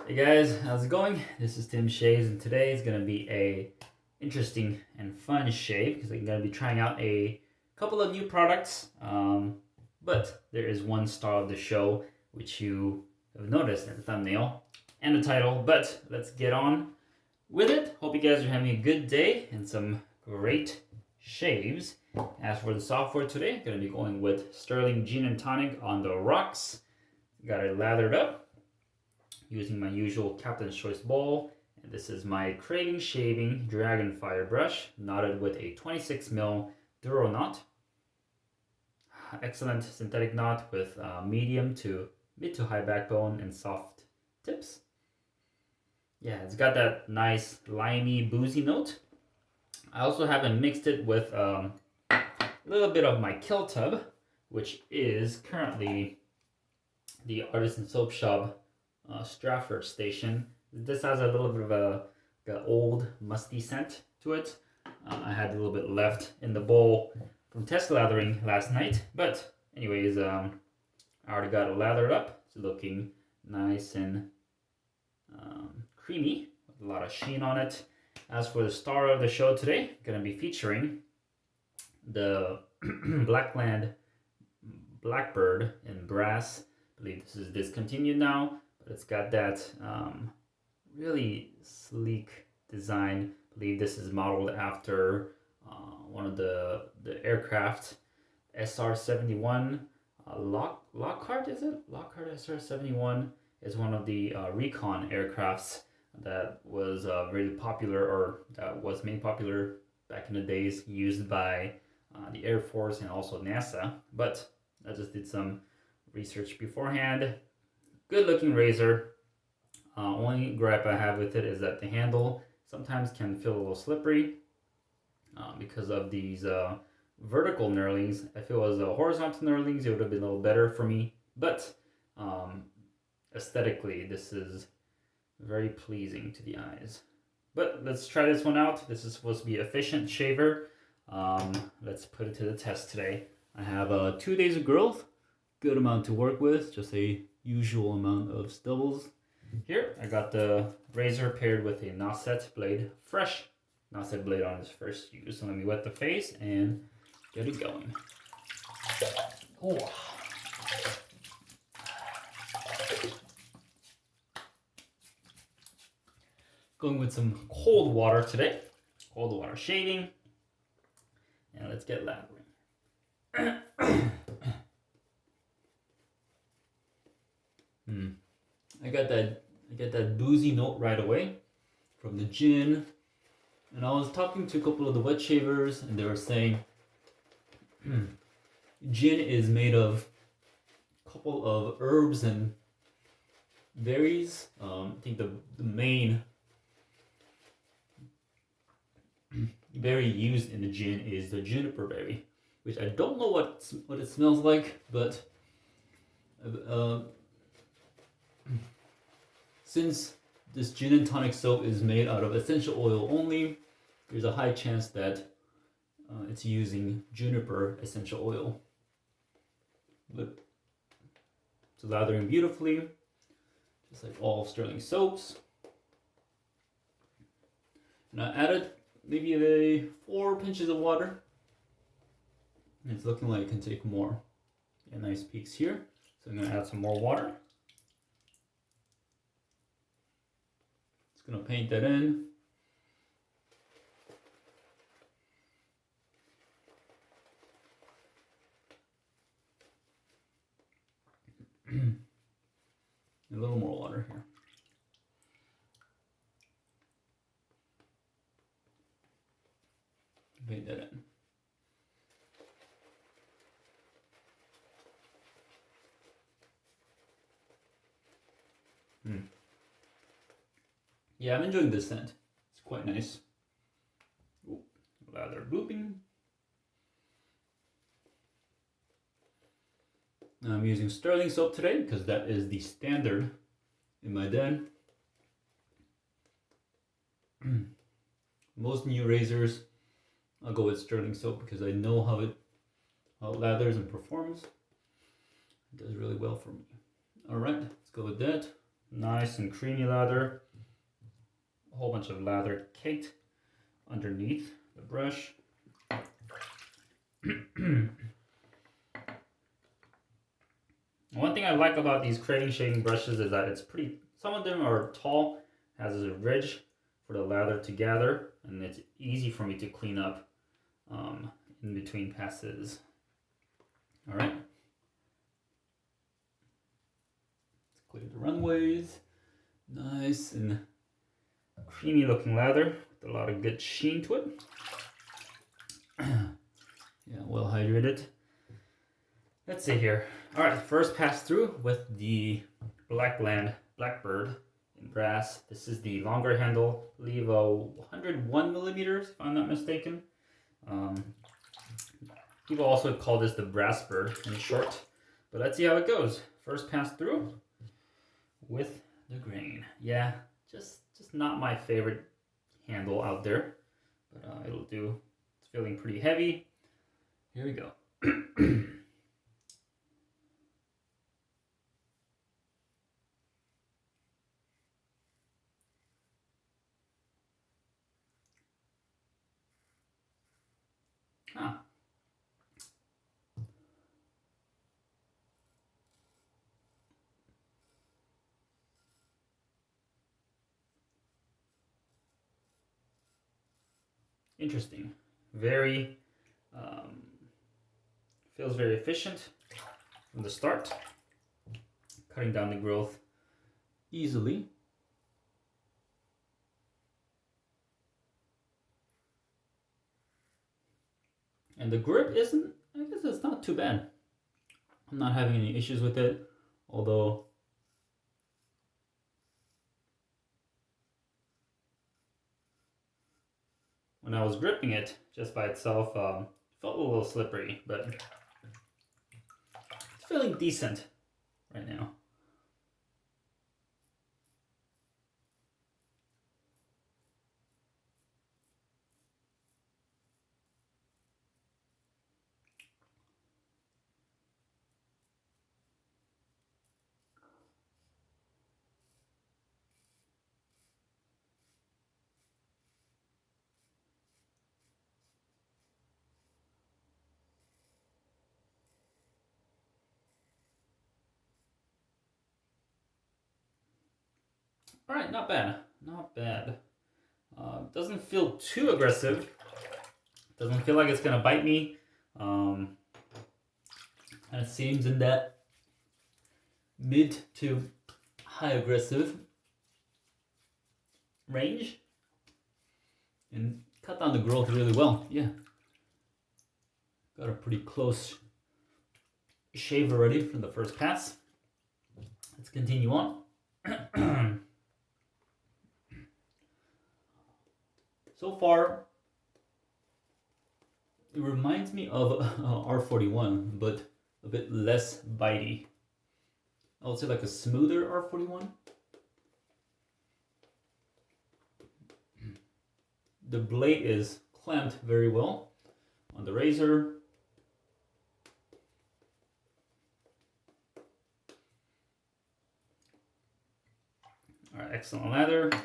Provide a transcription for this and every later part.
Hey guys, how's it going? This is Tim Shaves, and today is going to be a interesting and fun shave because I'm going to be trying out a couple of new products. But there is one star of the show which you have noticed in the thumbnail and the title. But let's get on with it. Hope you guys are having a good day and some great shaves. As for the software today, I'm going to be going with Stirling Gin Tonic on the rocks. Got it lathered up using my usual Captain's Choice bowl, and this is my Craving shaving Dragonfire brush, knotted with a 26mm Duro knot. Excellent synthetic knot with medium to mid to high backbone and soft tips. Yeah, it's got that nice limey, boozy note. I also haven't mixed it with a little bit of my Kill Tub, which is currently the Artisan Soap Shop Stratford station. This has a little bit of a old musty scent to it. I had a little bit left in the bowl from test lathering last night, but anyways, I already got it lathered up. It's looking nice and creamy with a lot of sheen on it. As for the star of the show today, I'm gonna be featuring the Blackland Blackbird in brass. I believe this is discontinued now, but it's got that really sleek design. I believe this is modeled after one of the aircraft SR-71. Lockhart, is it? Lockhart SR-71 is one of the recon aircrafts that was really popular, or that was made popular back in the days, used by the Air Force and also NASA. But I just did some research beforehand. Good looking razor. Only gripe I have with it is that the handle sometimes can feel a little slippery because of these vertical knurlings. If it was horizontal knurlings, it would have been a little better for me, but aesthetically this is very pleasing to the eyes. But let's try this one out. This is supposed to be efficient shaver. Let's put it to the test today. I have 2 days of growth, good amount to work with, just a usual amount of stubbles. Here I got the razor paired with a Nacet blade, fresh Nacet blade on its first use. So let me wet the face and get it going. Oh. Going with some cold water today, cold water shaving, and let's get lathering. I got that boozy note right away from the gin, and I was talking to a couple of the wet shavers, and they were saying gin is made of a couple of herbs and berries. I think the main berry used in the gin is the juniper berry, which I don't know what it smells like, but since this gin and tonic soap is made out of essential oil only, there's a high chance that it's using juniper essential oil. But it's lathering beautifully, just like all Stirling soaps. And I added maybe 4 pinches of water. And it's looking like it can take more. Yeah, nice peaks here. So I'm gonna add some more water. Just gonna paint that in. A little more water here. Paint that in. Yeah, I'm enjoying this scent. It's quite nice. Ooh, lather looping. I'm using Stirling soap today because that is the standard in my den. Most new razors, I'll go with Stirling soap because I know how it lathers and performs. It does really well for me. All right, let's go with that. Nice and creamy lather. A whole bunch of lather caked underneath the brush. One thing I like about these Craving shaving brushes is that it's pretty, some of them are tall, has a ridge for the lather to gather, and it's easy for me to clean up in between passes. All right. Let's clear the runways. Nice and creamy looking lather with a lot of good sheen to it. Yeah, well hydrated. Let's see here. All right, first pass through with the Blackland Blackbird in brass. This is the longer handle, I believe 101 millimeters, if I'm not mistaken. People also call this the brass bird in short, but let's see how it goes. First pass through with the grain. Yeah, just not my favorite handle out there, but it'll do. It's feeling pretty heavy. Here we go. Ah. Interesting. Very, feels very efficient from the start. Cutting down the growth easily. And the grip isn't, I guess it's not too bad. I'm not having any issues with it, although when I was gripping it just by itself, felt a little slippery, but it's feeling decent right now. All right, not bad, not bad. Doesn't feel too aggressive. Doesn't feel like it's gonna bite me. And it seems in that mid to high aggressive range, and cut down the growth really well. Yeah, got a pretty close shave already from the first pass. Let's continue on. So far, it reminds me of R41, but a bit less bitey. I would say like a smoother R41. The blade is clamped very well on the razor. All right, excellent lather. Let's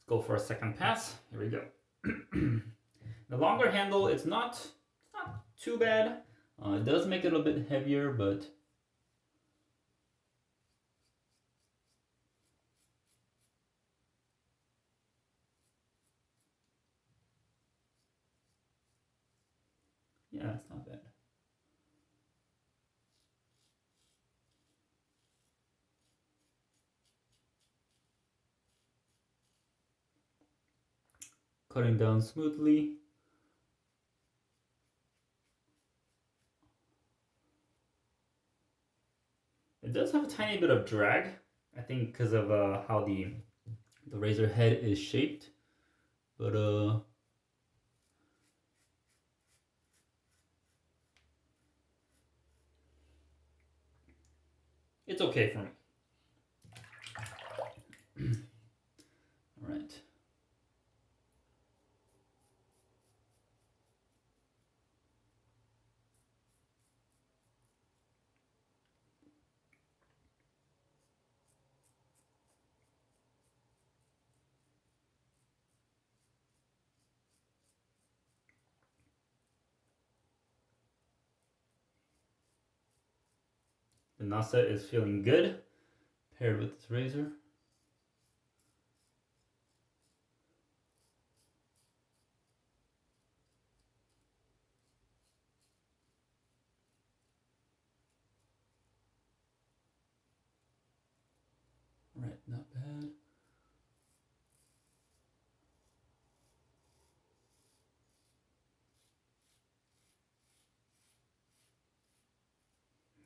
go for a second pass. Here we go. The longer handle, it's not too bad. It does make it a bit heavier, but yeah, it's not bad. Cutting down smoothly. It does have a tiny bit of drag, I think because of how the razor head is shaped, but it's okay for me. All right. The Nacet is feeling good paired with this razor. Right, not bad.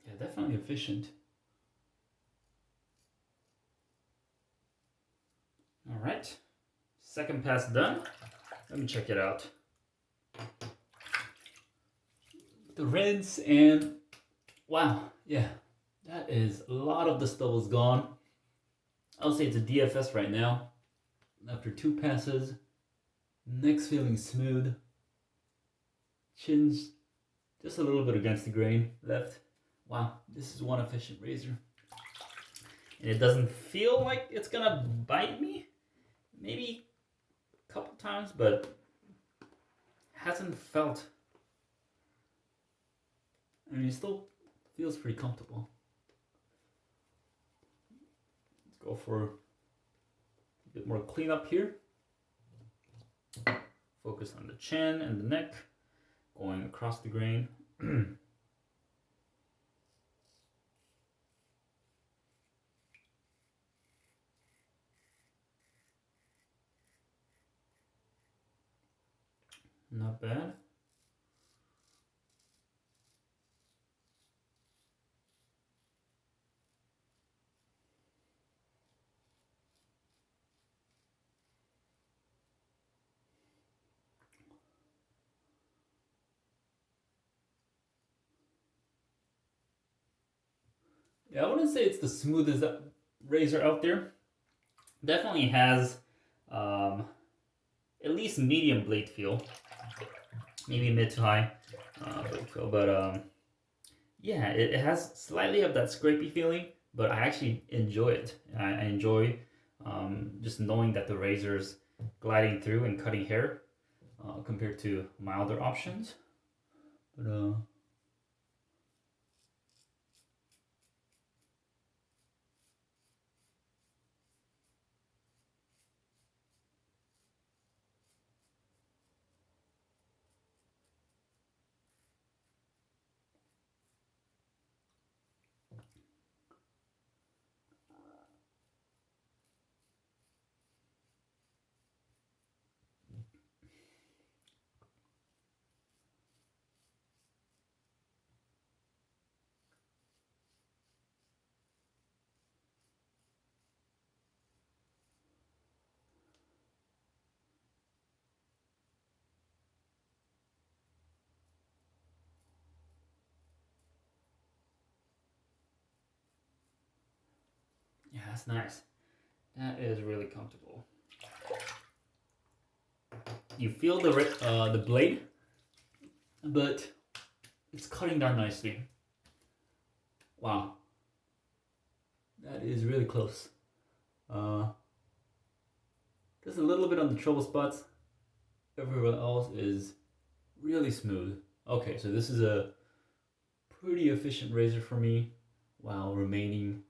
Yeah, definitely efficient. All right, second pass done. Let me check it out. The rinse and wow, yeah, that is a lot of the stubbles gone. I'll say it's a DFS right now. After 2 passes, neck's feeling smooth. Chin's just a little bit against the grain left. Wow, this is one efficient razor. And it doesn't feel like it's gonna bite me. Maybe a couple times, but hasn't felt. I mean, it still feels pretty comfortable. Let's go for a bit more cleanup here. Focus on the chin and the neck, going across the grain. Not bad. Yeah, I wouldn't say it's the smoothest razor out there. Definitely has at least medium blade feel. Maybe mid to high blade feel, but yeah, it has slightly of that scrapey feeling, but I actually enjoy it. I enjoy just knowing that the razor's gliding through and cutting hair compared to milder options. But yeah, that's nice. That is really comfortable. You feel the blade, but it's cutting down nicely. Wow, that is really close. Just a little bit on the trouble spots. Everyone else is really smooth. Okay, so this is a pretty efficient razor for me, while remaining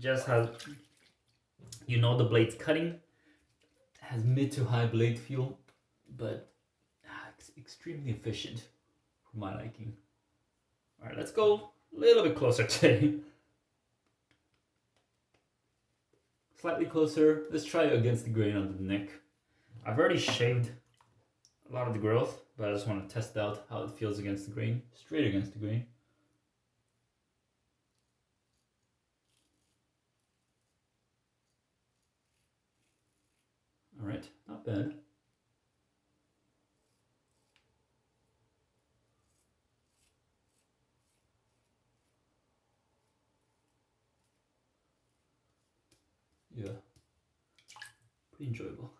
just has, you know, the blade's cutting, has mid to high blade feel, but it's extremely efficient for my liking. All right, let's go a little bit closer today. Slightly closer. Let's try it against the grain on the neck. I've already shaved a lot of the growth, but I just want to test out how it feels against the grain, straight against the grain. All right, not bad. Yeah, pretty enjoyable.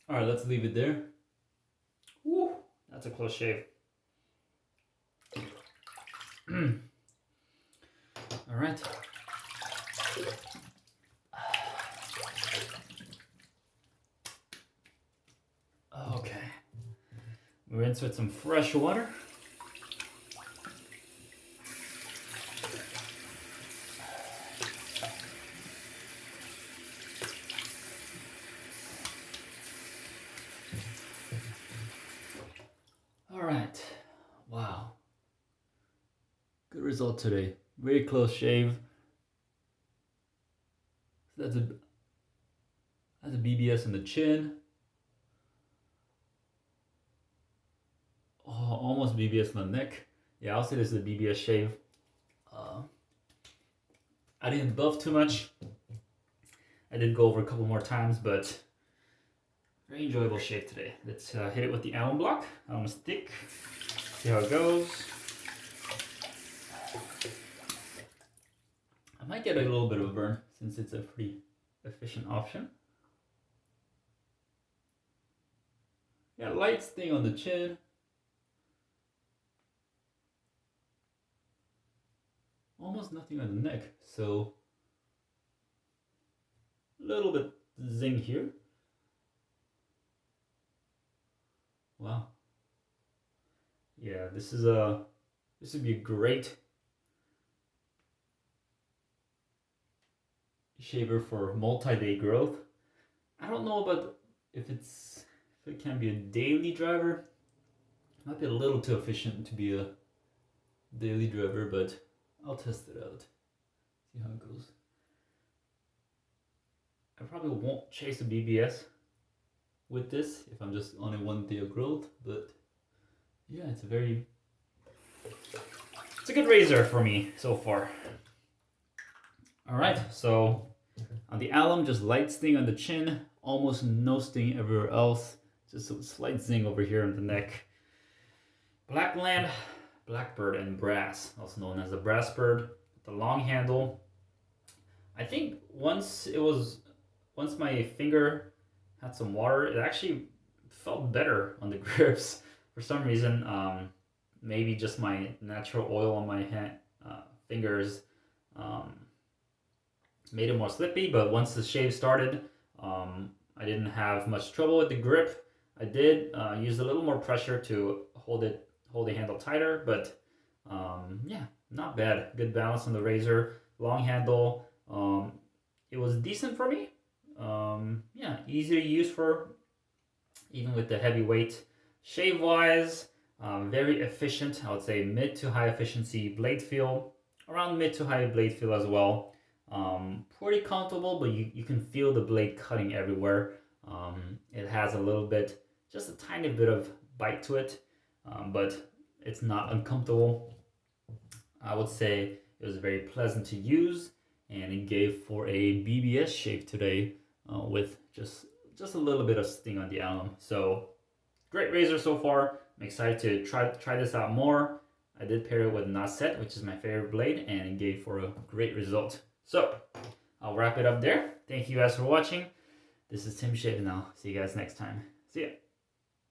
All right, let's leave it there. Woo, that's a close shave. All right. Okay. We rinse with some fresh water. All right. Wow. Good result today. Very close shave. That's a BBS in the chin. Oh, almost BBS in the neck. Yeah, I'll say this is a BBS shave. I didn't buff too much. I did go over a couple more times, but very enjoyable shave today. Let's hit it with the alum block, alum stick. See how it goes. I might get a little bit of a burn since it's a pretty efficient option. Yeah, light sting on the chin. Almost nothing on the neck, so a little bit zing here. Wow. Yeah, this would be a great shaver for multi-day growth. I don't know about if it can be a daily driver. It might be a little too efficient to be a daily driver, but I'll test it out. See how it goes. I probably won't chase a BBS with this if I'm just on a 1 day of growth, but yeah, it's a good razor for me so far. All right, so on the alum, just light sting on the chin, almost no sting everywhere else, just a slight zing over here on the neck. Blackland Blackbird in brass, also known as the brass bird, the long handle. I think once my finger had some water, it actually felt better on the grips for some reason. Maybe just my natural oil on my fingers made it more slippy, but once the shave started, I didn't have much trouble with the grip. I did use a little more pressure to hold the handle tighter, but yeah, not bad. Good balance on the razor, long handle. It was decent for me. Yeah, easy to use for even with the heavy weight. Shave wise, very efficient. I would say mid to high efficiency blade feel, around mid to high blade feel as well. Pretty comfortable, but you can feel the blade cutting everywhere. It has a little bit, just a tiny bit of bite to it, but it's not uncomfortable. I would say it was very pleasant to use, and it gave for a BBS shave today with just a little bit of sting on the alum. So great razor so far. I'm excited to try this out more. I did pair it with Nacet, which is my favorite blade, and it gave for a great result. So I'll wrap it up there. Thank you guys for watching. This is Tim Shave now. See you guys next time. See ya.